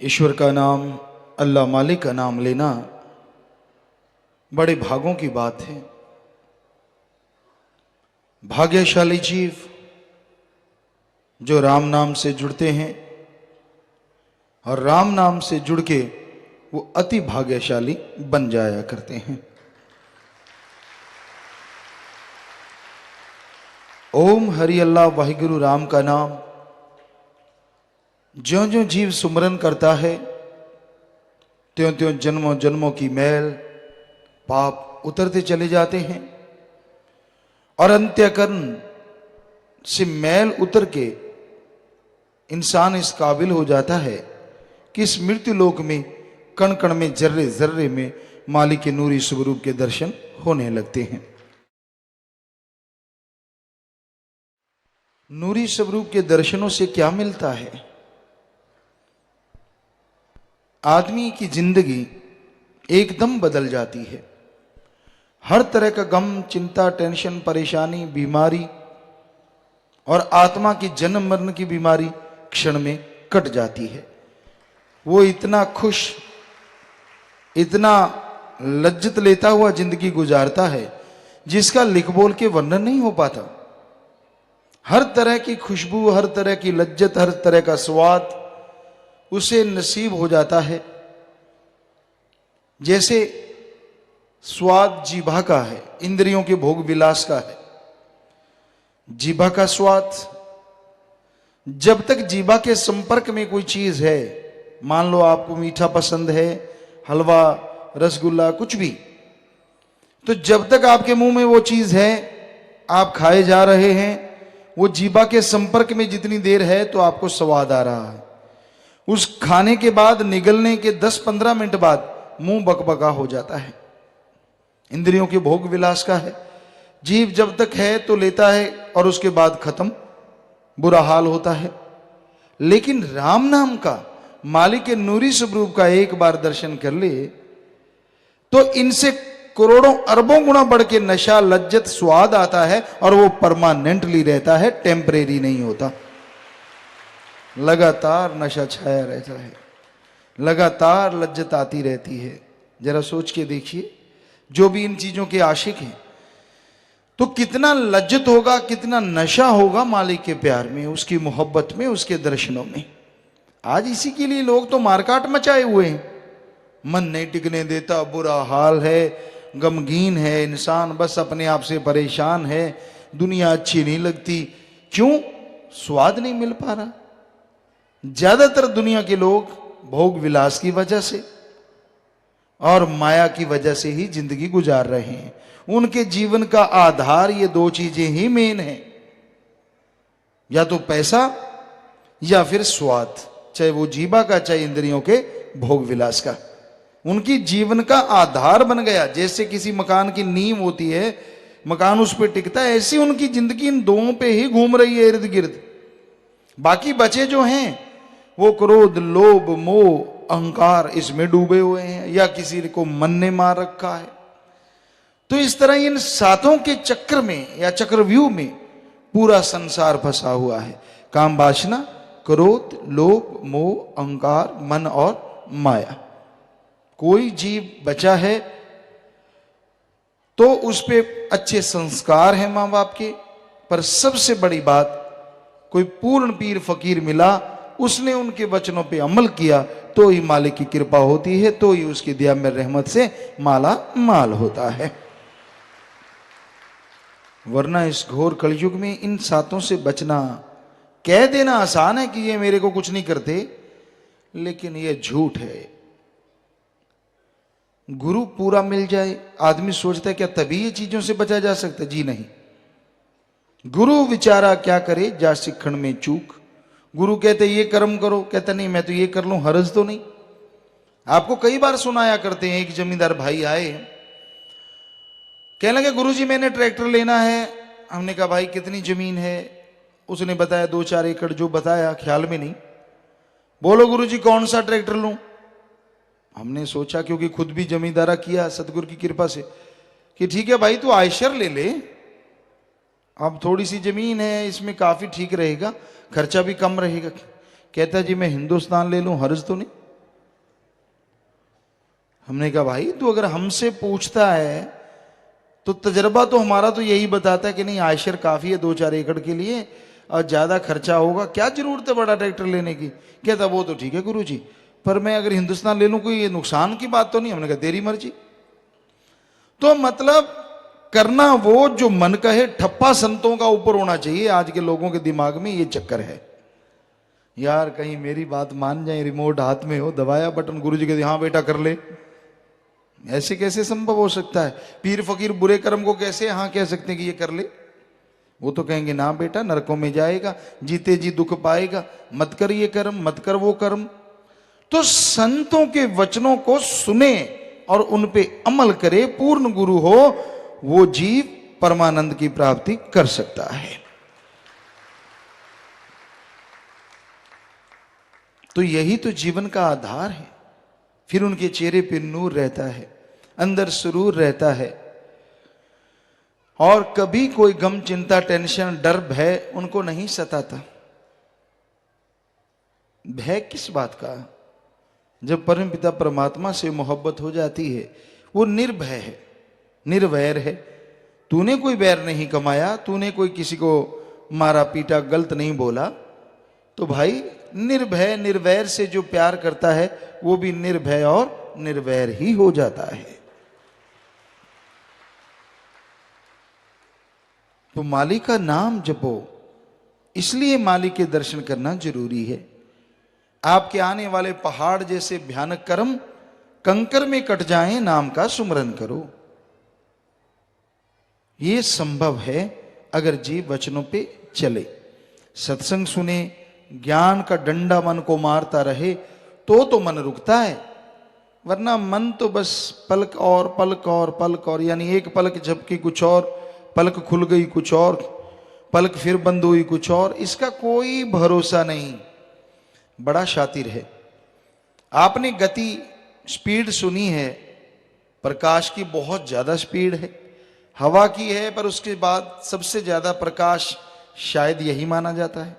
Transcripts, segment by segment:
ईश्वर का नाम, अल्लाह मालिक का नाम लेना बड़े भागों की बात है। भाग्यशाली जीव जो राम नाम से जुड़ते हैं और राम नाम से जुड़ के वो अति भाग्यशाली बन जाया करते हैं। ओम हरि अल्लाह वाहिगुरु राम का नाम ज्यों ज्यों जीव सुमरन करता है त्यों त्यों जन्मों जन्मों की मैल पाप उतरते चले जाते हैं और अंत्यकरण से मैल उतर के इंसान इस काबिल हो जाता है कि इस मृत्यु लोक में कण कण में जर्रे जर्रे में मालिक के नूरी स्वरूप के दर्शन होने लगते हैं। नूरी स्वरूप के दर्शनों से क्या मिलता है? आदमी की जिंदगी एकदम बदल जाती है। हर तरह का गम, चिंता, टेंशन, परेशानी, बीमारी और आत्मा की जन्म मरण की बीमारी क्षण में कट जाती है। वो इतना खुश, इतना लज्जत लेता हुआ जिंदगी गुजारता है जिसका लिख बोल के वर्णन नहीं हो पाता। हर तरह की खुशबू, हर तरह की लज्जत, हर तरह का स्वाद उसे नसीब हो जाता है। जैसे स्वाद जीभा का है, इंद्रियों के भोग विलास का है। जीभा का स्वाद, जब तक जीभा के संपर्क में कोई चीज है, मान लो आपको मीठा पसंद है, हलवा, रसगुल्ला, कुछ भी, तो जब तक आपके मुंह में वो चीज है, आप खाए जा रहे हैं, वो जीभा के संपर्क में जितनी देर है तो आपको स्वाद आ रहा है। उस खाने के बाद निगलने के 10-15 मिनट बाद मुंह बकबका हो जाता है। इंद्रियों के भोग विलास का है। जीव जब तक है तो लेता है और उसके बाद खत्म, बुरा हाल होता है। लेकिन राम नाम का, मालिक के नूरी स्वरूप का एक बार दर्शन कर ले तो इनसे करोड़ों अरबों गुना बढ़ के नशा, लज्जत, स्वाद आता है और वो परमानेंटली रहता है, टेम्परेरी नहीं होता। लगातार नशा छाया रहता है, लगातार लज्जत आती रहती है। जरा सोच के देखिए, जो भी इन चीजों के आशिक हैं तो कितना लज्जत होगा, कितना नशा होगा मालिक के प्यार में, उसकी मोहब्बत में, उसके दर्शनों में। आज इसी के लिए लोग तो मारकाट मचाए हुए हैं। मन नहीं टिकने देता, बुरा हाल है, गमगीन है इंसान, बस अपने आप से परेशान है, दुनिया अच्छी नहीं लगती। क्यों? स्वाद नहीं मिल पा रहा। ज्यादातर दुनिया के लोग भोग विलास की वजह से और माया की वजह से ही जिंदगी गुजार रहे हैं। उनके जीवन का आधार ये दो चीजें ही मेन है, या तो पैसा या फिर स्वाद, चाहे वो जीवा का चाहे इंद्रियों के भोग विलास का। उनकी जीवन का आधार बन गया। जैसे किसी मकान की नींव होती है, मकान उस पर टिकता है, ऐसी उनकी जिंदगी इन दोनों पे ही घूम रही है इर्द गिर्द। बाकी बचे जो हैं वो क्रोध, लोभ, मोह, अहंकार इसमें डूबे हुए हैं, या किसी को मन ने मार रखा है। तो इस तरह इन सातों के चक्र में या चक्रव्यूह में पूरा संसार फंसा हुआ है। काम वासना, क्रोध, लोभ, मोह, अहंकार, मन और माया। कोई जीव बचा है तो उस पे अच्छे संस्कार हैं मां बाप के, पर सबसे बड़ी बात, कोई पूर्ण पीर फकीर मिला, उसने उनके वचनों पे अमल किया तो ही मालिक की कृपा होती है, तो ही उसकी दया में रहमत से माला माल होता है। वरना इस घोर कलयुग में इन सातों से बचना, कह देना आसान है कि ये मेरे को कुछ नहीं करते, लेकिन ये झूठ है। गुरु पूरा मिल जाए, आदमी सोचता है क्या तभी ये चीजों से बचा जा सकता? जी नहीं। गुरु विचारा क्या करे, जा सिखण में चूक। गुरु कहते ये कर्म करो, कहता नहीं मैं तो ये कर लूं, हर्ज तो नहीं। आपको कई बार सुनाया करते हैं, एक जमींदार भाई आए, कहने लगे गुरुजी मैंने ट्रैक्टर लेना है। हमने कहा भाई कितनी जमीन है? उसने बताया 2-4 एकड़, जो बताया ख्याल में नहीं। बोलो गुरुजी कौन सा ट्रैक्टर लूं? हमने सोचा, क्योंकि खुद भी जमींदारा किया सतगुरु की कृपा से, कि ठीक है भाई तू आयशर ले ले, अब थोड़ी सी जमीन है, इसमें काफी ठीक रहेगा, खर्चा भी कम रहेगा। कहता जी मैं हिंदुस्तान ले लूं, हर्ज तो नहीं? हमने कहा भाई तू अगर हमसे पूछता है तो तजर्बा तो हमारा तो यही बताता है कि नहीं आयशर काफी है 2-4 एकड़ के लिए, और ज्यादा खर्चा होगा, क्या जरूरत है बड़ा ट्रैक्टर लेने की। कहता वो तो ठीक है गुरुजी, पर मैं अगर हिंदुस्तान ले लूं कोई नुकसान की बात तो नहीं। हमने कहा तेरी मर्जी। तो मतलब करना वो जो मन कहे, ठप्पा संतों का ऊपर होना चाहिए। आज के लोगों के दिमाग में ये चक्कर है, यार कहीं मेरी बात मान जाए, रिमोट हाथ में हो, दबाया बटन, गुरुजी कहते हाँ बेटा कर ले। ऐसे कैसे संभव हो सकता है? पीर फकीर बुरे कर्म को कैसे हाँ कह सकते हैं कि ये कर ले? वो तो कहेंगे ना बेटा नरकों में जाएगा, जीते जी दुख पाएगा, मत कर ये कर्म, मत कर वो कर्म। तो संतों के वचनों को सुने और उन पे अमल करे, पूर्ण गुरु हो, वो जीव परमानंद की प्राप्ति कर सकता है। तो यही तो जीवन का आधार है। फिर उनके चेहरे पे नूर रहता है, अंदर सुरूर रहता है, और कभी कोई गम चिंता टेंशन डर भय उनको नहीं सताता। भय किस बात का? जब परमपिता परमात्मा से मोहब्बत हो जाती है वो निर्भय है, निर्वैर है। तूने कोई वैर नहीं कमाया, तूने कोई किसी को मारा पीटा गलत नहीं बोला, तो भाई निर्भय निर्वैर से जो प्यार करता है वो भी निर्भय और निर्वैर ही हो जाता है। तो मालिक का नाम जपो, इसलिए मालिक के दर्शन करना जरूरी है। आपके आने वाले पहाड़ जैसे भयानक कर्म कंकर में कट जाएं, नाम का सुमरन करो। ये संभव है अगर जीव वचनों पे चले, सत्संग सुने, ज्ञान का डंडा मन को मारता रहे तो मन रुकता है। वरना मन तो बस पलक और पलक और पलक और, यानी एक पलक झपकी कुछ और, पलक खुल गई कुछ और, पलक फिर बंद हुई कुछ और, इसका कोई भरोसा नहीं। बड़ा शातिर है। आपने गति स्पीड सुनी है, प्रकाश की बहुत ज्यादा स्पीड है, हवा की है, पर उसके बाद सबसे ज्यादा प्रकाश शायद यही माना जाता है।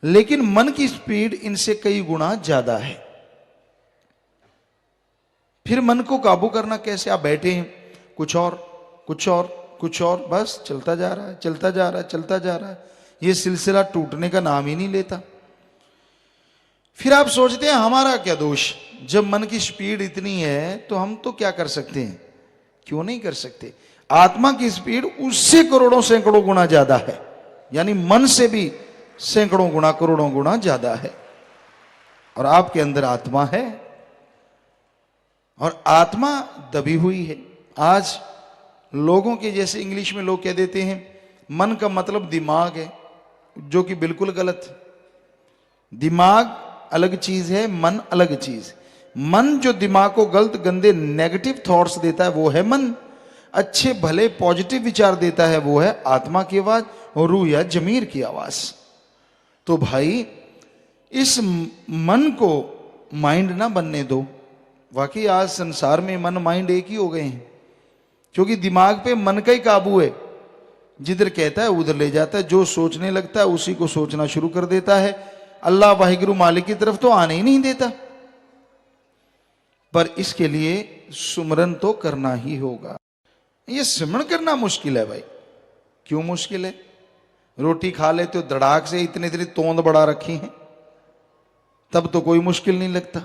लेकिन मन की स्पीड इनसे कई गुना ज्यादा है। फिर मन को काबू करना कैसे? आप बैठे हैं, कुछ और कुछ और कुछ और, बस चलता जा रहा है, चलता जा रहा है, चलता जा रहा है, ये सिलसिला टूटने का नाम ही नहीं लेता। फिर आप सोचते हैं हमारा क्या दोष? जब मन की स्पीड इतनी है तो हम तो क्या कर सकते हैं? क्यों नहीं कर सकते? आत्मा की स्पीड उससे करोड़ों सैकड़ों गुना ज्यादा है, यानी मन से भी सैकड़ों गुना करोड़ों गुना ज्यादा है। और आपके अंदर आत्मा है, और आत्मा दबी हुई है। आज लोगों के जैसे इंग्लिश में लोग कह देते हैं मन का मतलब दिमाग है, जो कि बिल्कुल गलत है। दिमाग अलग चीज है, मन अलग चीज। मन जो दिमाग को गलत गंदे नेगेटिव थॉट्स देता है वो है मन, अच्छे भले पॉजिटिव विचार देता है वो है आत्मा की आवाज और रूह या जमीर की आवाज। तो भाई इस मन को माइंड ना बनने दो। वाकई आज संसार में मन माइंड एक ही हो गए हैं, क्योंकि दिमाग पे मन का ही काबू है। जिधर कहता है उधर ले जाता है, जो सोचने लगता है उसी को सोचना शुरू कर देता है। अल्लाह वाहिगुरु मालिक की तरफ तो आने ही नहीं देता। पर इसके लिए सुमरन तो करना ही होगा। ये सिमरन करना मुश्किल है भाई। क्यों मुश्किल है? रोटी खा लेते हो धड़ाक से, इतने इतनी तोंद बढ़ा रखी है, तब तो कोई मुश्किल नहीं लगता।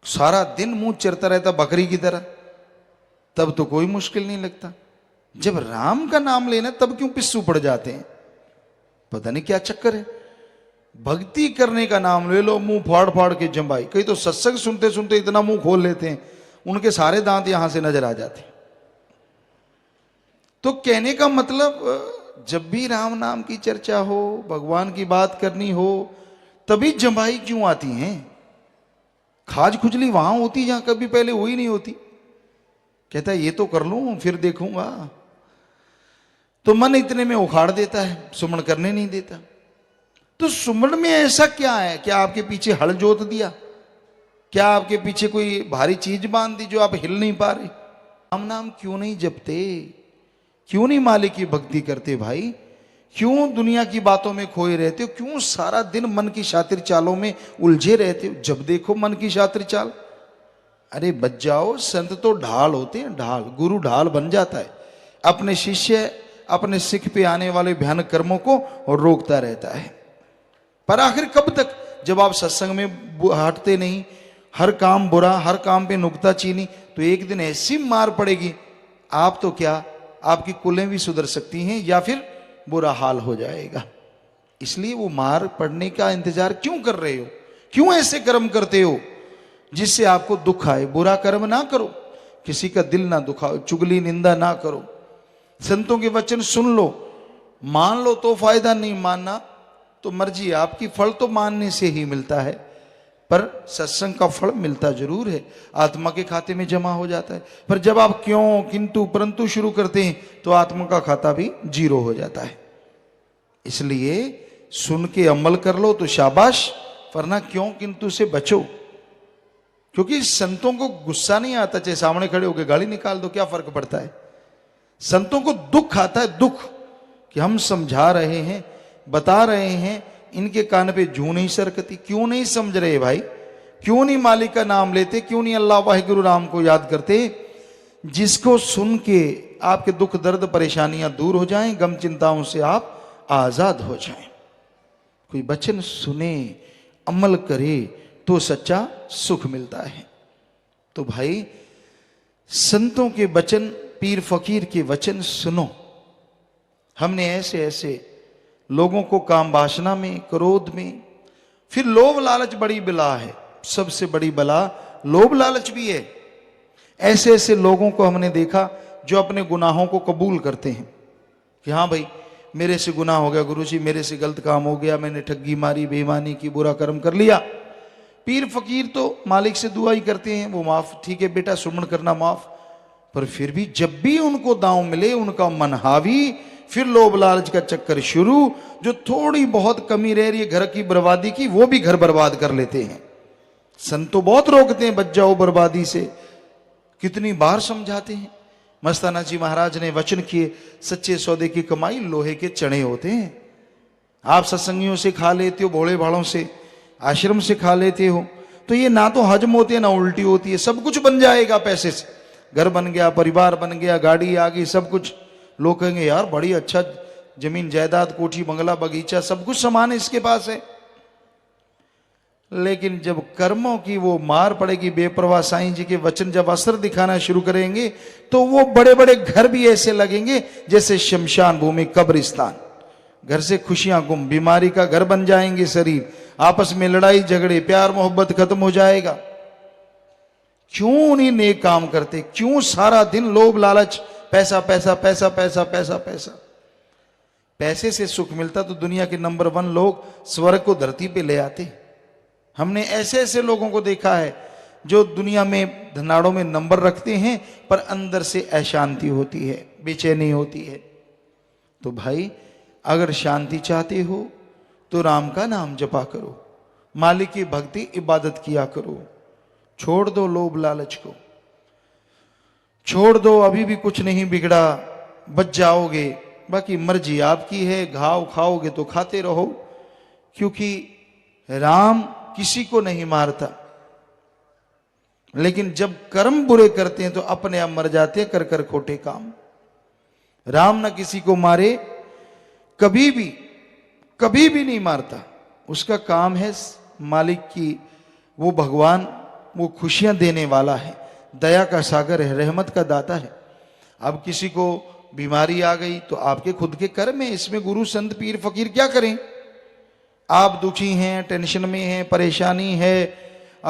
सारा दिन मुंह चिरता रहता बकरी की तरह, तब तो कोई मुश्किल नहीं लगता। जब राम का नाम लेना तब क्यों पिस्सू पड़ जाते हैं? पता नहीं क्या चक्कर है। भक्ति करने का नाम ले लो, मुंह फाड़ फाड़ के जंबाई। कई तो सत्संग सुनते सुनते इतना मुंह खोल लेते हैं उनके सारे दांत यहां से नजर आ जाते हैं। तो कहने का मतलब जब भी राम नाम की चर्चा हो, भगवान की बात करनी हो, तभी जंबाई क्यों आती हैं? खाज खुजली वहां होती जहां कभी पहले हुई नहीं होती। कहता है ये तो कर लूं फिर देखूंगा। तो मन इतने में उखाड़ देता है, सुमरण करने नहीं देता। तो सुमरण में ऐसा क्या है? क्या आपके पीछे हल जोत दिया? क्या आपके पीछे कोई भारी चीज बांध दी जो आप हिल नहीं पा रहे? राम नाम क्यों नहीं जपते? क्यों नहीं मालिक की भक्ति करते भाई? क्यों दुनिया की बातों में खोए रहते हो? क्यों सारा दिन मन की शातिर चालों में उलझे रहते हो? जब देखो मन की शातिर चाल। अरे बच जाओ, संत तो ढाल होते हैं, ढाल। गुरु ढाल बन जाता है, अपने शिष्य अपने सिख पे आने वाले भयानक कर्मों को रोकता रहता है। पर आखिर कब तक? जब आप सत्संग में हटते नहीं, हर काम बुरा, हर काम पे नुक्ताचीनी, तो एक दिन ऐसी मार पड़ेगी, आप तो क्या, आपकी कुलें भी सुधर सकती हैं या फिर बुरा हाल हो जाएगा। इसलिए वो मार पड़ने का इंतजार क्यों कर रहे हो? क्यों ऐसे कर्म करते हो जिससे आपको दुख आए? बुरा कर्म ना करो, किसी का दिल ना दुखाओ, चुगली निंदा ना करो, संतों के वचन सुन लो। मान लो तो फायदा, नहीं मानना तो मर्जी आपकी। फल तो मानने से ही मिलता है, पर सत्संग का फल मिलता जरूर है, आत्मा के खाते में जमा हो जाता है। पर जब आप क्यों, किंतु, परंतु शुरू करते हैं तो आत्मा का खाता भी जीरो हो जाता है। इसलिए सुन के अमल कर लो तो शाबाश, वरना क्यों किंतु से बचो। क्योंकि संतों को गुस्सा नहीं आता, चाहे सामने खड़े होकर गाली निकाल दो, क्या फर्क पड़ता है? संतों को दुख आता है, दुख कि हम समझा रहे हैं, बता रहे हैं, इनके कान पे जू नहीं सरकती। क्यों नहीं समझ रहे भाई? क्यों नहीं मालिक का नाम लेते? क्यों नहीं अल्लाह वाहिगुरु राम को याद करते? जिसको सुन के आपके दुख दर्द परेशानियां दूर हो जाएं, गम चिंताओं से आप आजाद हो जाएं। कोई वचन सुने, अमल करे तो सच्चा सुख मिलता है। तो भाई संतों के वचन, पीर फकीर के वचन सुनो। हमने ऐसे ऐसे लोगों को काम वासना में, क्रोध में, फिर लोभ लालच बड़ी बला है, सबसे बड़ी बला लोभ लालच भी है। ऐसे ऐसे लोगों को हमने देखा जो अपने गुनाहों को कबूल करते हैं कि हाँ भाई मेरे से गुनाह हो गया गुरुजी, मेरे से गलत काम हो गया, मैंने ठगी मारी, बेईमानी की, बुरा कर्म कर लिया। पीर फकीर तो मालिक से दुआ ही करते हैं, वो माफ, ठीक है बेटा सुमन करना माफ। पर फिर भी जब भी उनको दांव मिले, उनका मन हावी, फिर लोभ लालच का चक्कर शुरू। जो थोड़ी बहुत कमी रह रही है घर की बर्बादी की, वो भी घर बर्बाद कर लेते हैं। संत तो बहुत रोकते हैं, बच जाओ बर्बादी से, कितनी बार समझाते हैं। मस्ताना जी महाराज ने वचन किए, सच्चे सौदे की कमाई लोहे के चने होते हैं। आप सत्संगियों से खा लेते हो, भोले भालों से, आश्रम से खा लेते हो, तो ये ना तो हजम होती है ना उल्टी होती है। सब कुछ बन जाएगा पैसे से, घर बन गया, परिवार बन गया, गाड़ी आ गई, सब कुछ। लोग कहेंगे यार बड़ी अच्छा जमीन जायदाद, कोठी बंगला बगीचा, सब कुछ सामान इसके पास है। लेकिन जब कर्मों की वो मार पड़ेगी, बेपरवाह साईं जी के वचन जब असर दिखाना शुरू करेंगे, तो वो बड़े बड़े घर भी ऐसे लगेंगे जैसे शमशान भूमि, कब्रिस्तान। घर से खुशियां गुम, बीमारी का घर बन जाएंगे शरीर, आपस में लड़ाई झगड़े, प्यार मोहब्बत खत्म हो जाएगा। क्यों नहीं नेक काम करते? क्यों सारा दिन लोभ लालच, पैसा पैसा पैसा पैसा पैसा पैसा? पैसे से सुख मिलता तो दुनिया के नंबर 1 लोग स्वर्ग को धरती पे ले आते। हमने ऐसे ऐसे लोगों को देखा है जो दुनिया में धनाड़ों में नंबर रखते हैं, पर अंदर से अशांति होती है, बेचैनी होती है। तो भाई अगर शांति चाहते हो तो राम का नाम जपा करो, मालिक की भक्ति इबादत किया करो, छोड़ दो लोभ लालच को, छोड़ दो। अभी भी कुछ नहीं बिगड़ा, बच जाओगे। बाकी मर्जी आपकी है, घाव खाओगे तो खाते रहो, क्योंकि राम किसी को नहीं मारता। लेकिन जब कर्म बुरे करते हैं तो अपने आप मर जाते हैं, कर कर खोटे काम। राम ना किसी को मारे, कभी भी नहीं मारता। उसका काम है मालिक की, वो भगवान, वो खुशियां देने वाला है, दया का सागर है, रहमत का दाता है। अब किसी को बीमारी आ गई तो आपके खुद के कर्म है, इसमें गुरु संत पीर फकीर क्या करें? आप दुखी हैं, टेंशन में हैं, परेशानी है,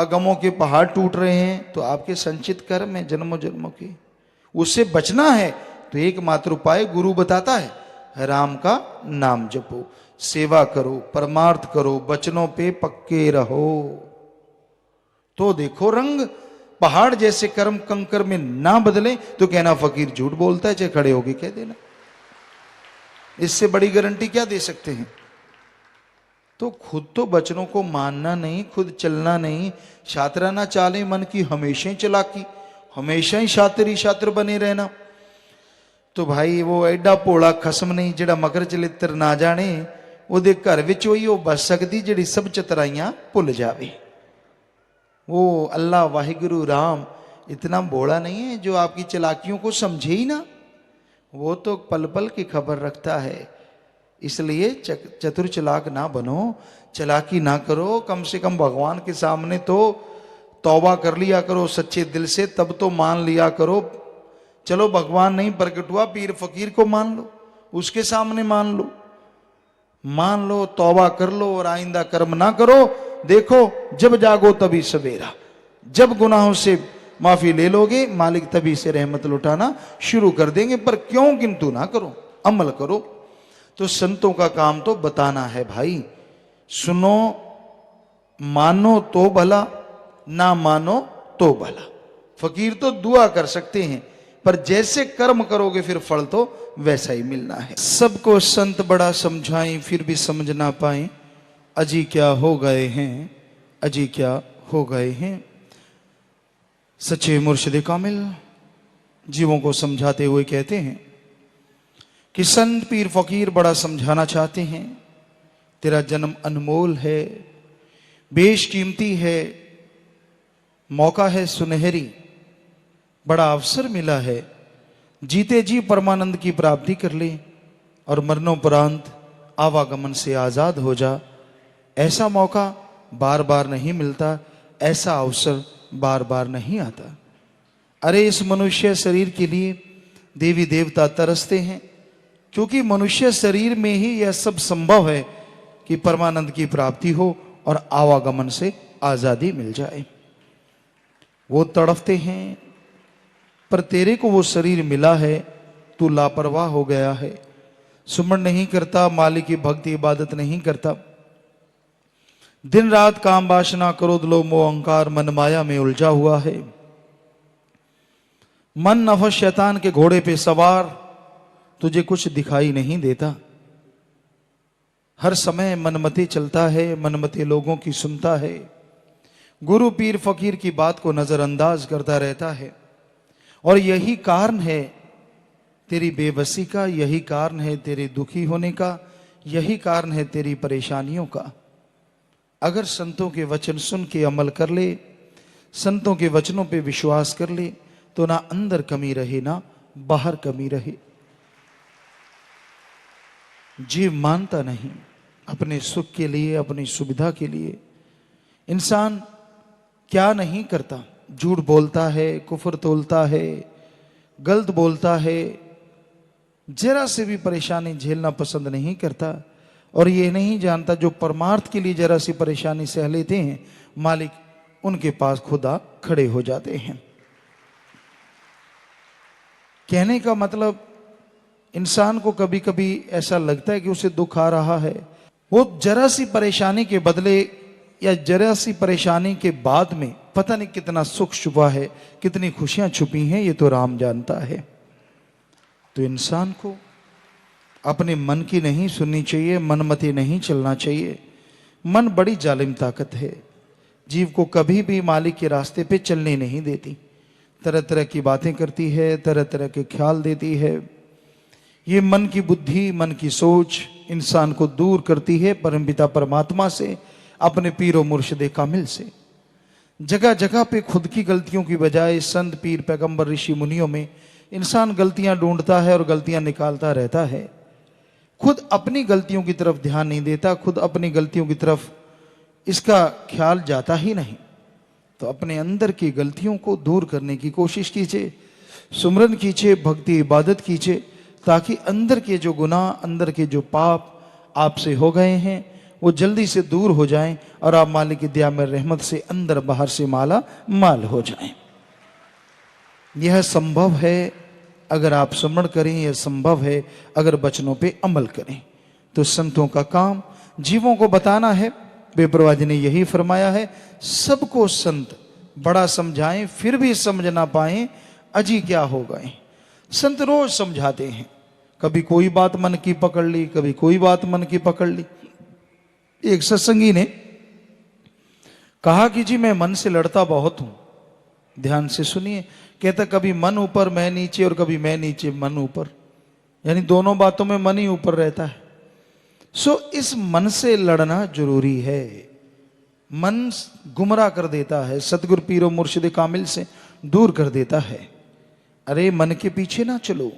गमों के पहाड़ टूट रहे हैं, तो आपके संचित कर्म है जन्मों जन्मों के। उससे बचना है तो एकमात्र उपाय गुरु बताता है, राम का नाम जपो, सेवा करो, परमार्थ करो, वचनों पे पक्के रहो, तो देखो रंग। पहाड़ जैसे कर्म कंकर में ना बदले तो कहना फकीर झूठ बोलता है, चाहे खड़े होके कह देना। इससे बड़ी गारंटी क्या दे सकते हैं? तो खुद तो वचनों को मानना नहीं, खुद चलना नहीं, शातराना चाले मन की हमेशा ही चलाकी, हमेशा ही शातिर बने रहना। तो भाई वो एडा भोला खसम नहीं ਜਿਹੜਾ मकर चलित्र ना जाने ਉਹਦੇ घर ਵਿੱਚ ਉਹੀ ਉਹ बस सकती ਜਿਹੜੀ सब चतुराइयां भुल जावे। वो अल्लाह वाहिगुरु राम इतना भोला नहीं है जो आपकी चालाकियों को समझे ही ना। वो तो पल पल की खबर रखता है। इसलिए चतुर चालाक ना बनो, चालाकी ना करो, कम से कम भगवान के सामने तो तौबा कर लिया करो सच्चे दिल से, तब तो मान लिया करो। चलो भगवान नहीं प्रकट हुआ, पीर फकीर को मान लो, उसके सामने मान लो, तौबा कर लो और आइंदा कर्म ना करो। देखो जब जागो तभी सवेरा, जब गुनाहों से माफी ले लोगे मालिक तभी से रहमत लुटाना शुरू कर देंगे। पर क्यों किंतु ना करो, अमल करो। तो संतों का काम तो बताना है भाई, सुनो, मानो तो भला, ना मानो तो भला। फकीर तो दुआ कर सकते हैं, पर जैसे कर्म करोगे फिर फल तो वैसा ही मिलना है। सबको संत बड़ा समझाएं फिर भी समझ ना पाए, अजी क्या हो गए हैं, अजी क्या हो गए हैं। सच्चे मुर्शिद कामिल जीवों को समझाते हुए कहते हैं कि संत पीर फकीर बड़ा समझाना चाहते हैं, तेरा जन्म अनमोल है, बेशकीमती है, मौका है सुनहरी, बड़ा अवसर मिला है, जीते जी परमानंद की प्राप्ति कर ले और मरणोपरांत आवागमन से आजाद हो जा। ऐसा मौका बार बार नहीं मिलता, ऐसा अवसर बार बार नहीं आता। अरे इस मनुष्य शरीर के लिए देवी देवता तरसते हैं, क्योंकि मनुष्य शरीर में ही यह सब संभव है कि परमानंद की प्राप्ति हो और आवागमन से आजादी मिल जाए। वो तड़पते हैं, पर तेरे को वो शरीर मिला है, तू लापरवाह हो गया है, सुमरण नहीं करता, मालिक की भक्ति इबादत नहीं करता, दिन रात काम वासना क्रोध लोभ मोह अहंकार मन माया में उलझा हुआ है। मन नफस शैतान के घोड़े पे सवार, तुझे कुछ दिखाई नहीं देता, हर समय मनमते चलता है, मनमते लोगों की सुनता है, गुरु पीर फकीर की बात को नजरअंदाज करता रहता है। और यही कारण है तेरी बेबसी का, यही कारण है तेरे दुखी होने का, यही कारण है तेरी परेशानियों का। अगर संतों के वचन सुन के अमल कर ले, संतों के वचनों पे विश्वास कर ले, तो ना अंदर कमी रहे ना बाहर कमी रहे। जीव मानता नहीं, अपने सुख के लिए, अपनी सुविधा के लिए इंसान क्या नहीं करता, झूठ बोलता है, कुफर तोलता है, गलत बोलता है, जरा से भी परेशानी झेलना पसंद नहीं करता। और ये नहीं जानता जो परमार्थ के लिए जरा सी परेशानी सह लेते हैं, मालिक उनके पास खुदा खड़े हो जाते हैं। कहने का मतलब, इंसान को कभी कभी ऐसा लगता है कि उसे दुख आ रहा है, वो जरा सी परेशानी के बदले या जरा सी परेशानी के बाद में पता नहीं कितना सुख छुपा है, कितनी खुशियां छुपी हैं, ये तो राम जानता है। तो इंसान को अपने मन की नहीं सुननी चाहिए, मनमती नहीं चलना चाहिए। मन बड़ी जालिम ताकत है, जीव को कभी भी मालिक के रास्ते पे चलने नहीं देती, तरह तरह की बातें करती है, तरह तरह के ख्याल देती है। ये मन की बुद्धि, मन की सोच इंसान को दूर करती है परमपिता परमात्मा से, अपने पीरो मुर्शिद कामिल से। जगह जगह पे खुद की गलतियों की बजाय संत पीर पैगंबर ऋषि मुनियों में इंसान गलतियां ढूंढता है और गलतियां निकालता रहता है। खुद अपनी गलतियों की तरफ ध्यान नहीं देता, खुद अपनी गलतियों की तरफ इसका ख्याल जाता ही नहीं। तो अपने अंदर की गलतियों को दूर करने की कोशिश कीजिए, सुमरन कीजिए, भक्ति इबादत कीजिए, ताकि अंदर के जो गुनाह, अंदर के जो पाप आपसे हो गए हैं वो जल्दी से दूर हो जाएं और आप मालिक की दया में रहमत से अंदर बाहर से माला माल हो जाएं। यह संभव है अगर आप स्मरण करें, यह संभव है अगर वचनों पे अमल करें। तो संतों का काम जीवों को बताना है। बेपरवाह जी ने यही फरमाया है, सबको संत बड़ा समझाएं फिर भी समझ ना पाए, अजी क्या हो गए। संत रोज समझाते हैं, कभी कोई बात मन की पकड़ ली, कभी कोई बात मन की पकड़ ली। एक सत्संगी ने कहा कि जी मैं मन से लड़ता बहुत हूं। ध्यान से सुनिए, कहता कभी मन ऊपर मैं नीचे और कभी मैं नीचे मन ऊपर। यानी दोनों बातों में मन ही ऊपर रहता है। सो इस मन से लड़ना जरूरी है। मन गुमराह कर देता है, सतगुरु पीरो मुर्शिद कामिल से दूर कर देता है। अरे मन के पीछे ना चलो,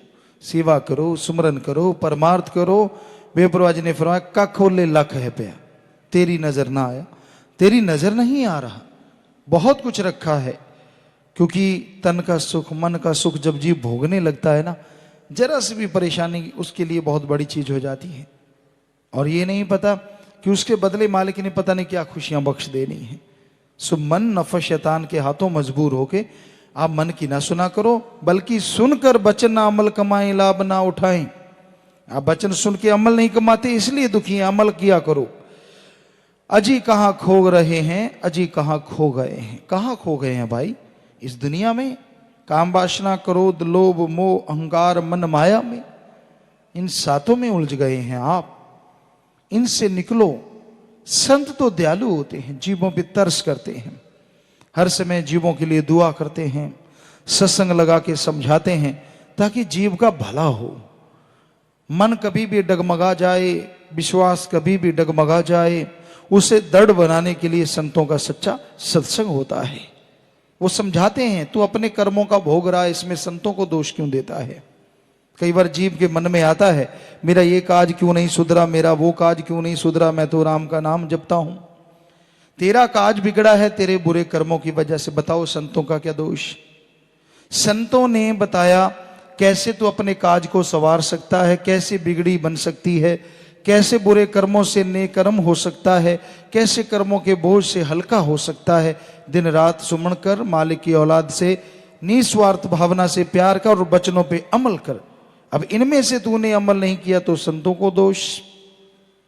सेवा करो, सुमरन करो, परमार्थ करो। बेपरवाह जी ने फरमाया का खोले लख है पे, तेरी नजर ना आया, तेरी नजर नहीं आ रहा। बहुत कुछ रखा है, क्योंकि तन का सुख, मन का सुख जब जीव भोगने लगता है ना, जरा सी भी परेशानी उसके लिए बहुत बड़ी चीज हो जाती है। और ये नहीं पता कि उसके बदले मालिक ने पता नहीं क्या खुशियां बख्श देनी है। सो मन नफस शैतान के हाथों मजबूर होके आप मन की ना सुना करो, बल्कि सुनकर वचन ना अमल कमाएं, लाभ ना उठाएं। आप वचन सुन के अमल नहीं कमाते, इसलिए दुखी हैं, अमल किया करो। अजी कहाँ खो रहे हैं, अजी कहाँ खो गए हैं। कहाँ खो गए हैं भाई? इस दुनिया में काम वासना, क्रोध, लोभ, मोह, अहंकार, मन माया में, इन सातों में उलझ गए हैं आप। इनसे निकलो। संत तो दयालु होते हैं, जीवों पे तरस करते हैं, हर समय जीवों के लिए दुआ करते हैं, सत्संग लगा के समझाते हैं ताकि जीव का भला हो। मन कभी भी डगमगा जाए, विश्वास कभी भी डगमगा जाए, उसे दृढ़ बनाने के लिए संतों का सच्चा सत्संग होता है। वो समझाते हैं तू अपने कर्मों का भोग रहा है, इसमें संतों को दोष क्यों देता है। कई बार जीव के मन में आता है मेरा ये काज क्यों नहीं सुधरा, मेरा वो काज क्यों नहीं सुधरा, मैं तो राम का नाम जपता हूं। तेरा काज बिगड़ा है तेरे बुरे कर्मों की वजह से, बताओ संतों का क्या दोष। संतों ने बताया कैसे तू अपने काज को संवार सकता है, कैसे बिगड़ी बन सकती है, कैसे बुरे कर्मों से नेक कर्म हो सकता है, कैसे कर्मों के बोझ से हल्का हो सकता है। दिन रात सुमन कर, मालिक की औलाद से निस्वार्थ भावना से प्यार कर और वचनों पे अमल कर। अब इनमें से तूने अमल नहीं किया तो संतों को दोष।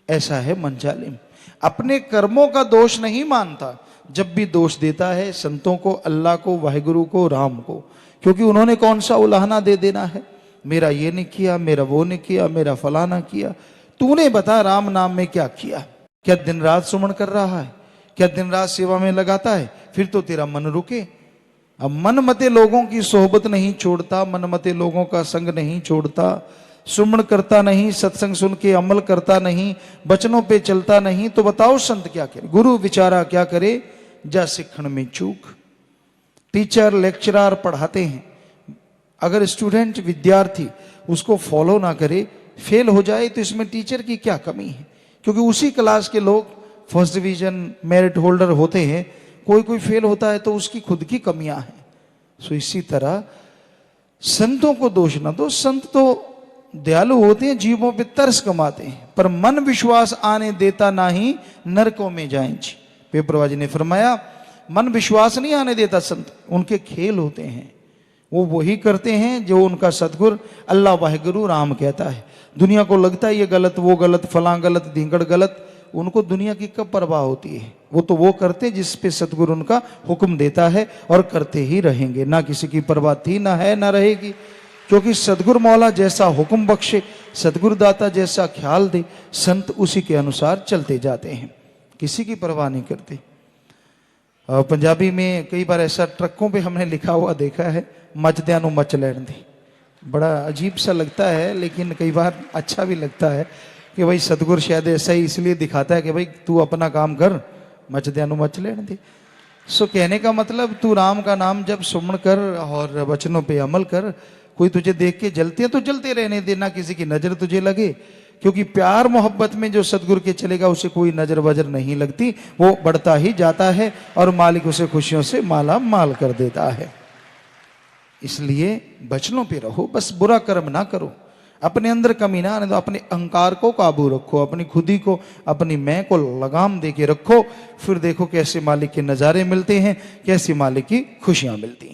ऐसा है मन जालिम, अपने कर्मों का दोष नहीं मानता, जब भी दोष देता है संतों को, अल्लाह को, वाहिगुरु को, राम को, क्योंकि उन्होंने कौन सा उलाहना दे देना है, मेरा ये नहीं किया, मेरा वो नहीं किया, मेरा फलाना किया। तूने बता राम नाम में क्या किया? क्या दिन रात सुमन कर रहा है? क्या दिन रात सेवा में लगाता है? फिर तो तेरा मन रुके। अब मन मते लोगों की सोहबत नहीं छोड़ता, मन मते लोगों का संग नहीं छोड़ता, सुमन करता नहीं, सत्संग सुन के अमल करता नहीं, वचनों पे चलता नहीं, तो बताओ संत क्या करे? गुरु विचारा क्या करे, जा सिखण में चूक। टीचर लेक्चरर पढ़ाते हैं, अगर स्टूडेंट विद्यार्थी उसको फॉलो ना करे, फेल हो जाए, तो इसमें टीचर की क्या कमी है? क्योंकि उसी क्लास के लोग फर्स्ट डिवीजन मेरिट होल्डर होते हैं, कोई कोई फेल होता है तो उसकी खुद की कमियां हैं। सो इसी तरह संतों को दोष ना दो। संत तो दयालु होते हैं, जीवों पे तरस कमाते हैं, पर मन विश्वास आने देता ना ही नरकों में जाएं। बेपरवाह जी ने फरमाया मन विश्वास नहीं आने देता संत, उनके खेल होते हैं। वो वही करते हैं जो उनका सतगुरु अल्लाह वाहिगुरु राम कहता है। दुनिया को लगता है ये गलत, वो गलत, फलां गलत, ढींगड़ गलत, उनको दुनिया की कब परवाह होती है? वो तो वो करते जिस पे सतगुरु उनका हुक्म देता है, और करते ही रहेंगे। ना किसी की परवाह थी, ना है, ना रहेगी, क्योंकि सतगुरु मौला जैसा हुक्म बख्शे, सतगुरु दाता जैसा ख्याल दे, संत उसी के अनुसार चलते जाते हैं, किसी की परवाह नहीं करते। पंजाबी में कई बार ऐसा ट्रकों पे हमने लिखा हुआ देखा है, मचद्या नु मच लैण दी। बड़ा अजीब सा लगता है, लेकिन कई बार अच्छा भी लगता है कि भाई सतगुरु शायद ऐसा ही इसलिए दिखाता है कि भाई तू अपना काम कर, मचद्या नु मच लैण दी। सो कहने का मतलब तू राम का नाम जब सुमन कर और वचनों पे अमल कर। कोई तुझे देख के जलते है तो जलते रहने देना, किसी की नजर तुझे लगे, क्योंकि प्यार मोहब्बत में जो सतगुरु के चलेगा उसे कोई नजर वजर नहीं लगती, वो बढ़ता ही जाता है और मालिक उसे खुशियों से माला माल कर देता है। इसलिए वचनों पे रहो, बस बुरा कर्म ना करो, अपने अंदर कमी ना आने दो, अपने अहंकार को काबू रखो, अपनी खुदी को, अपनी मैं को लगाम दे के रखो। फिर देखो कैसे मालिक के नज़ारे मिलते हैं, कैसे मालिक की खुशियां मिलती हैं।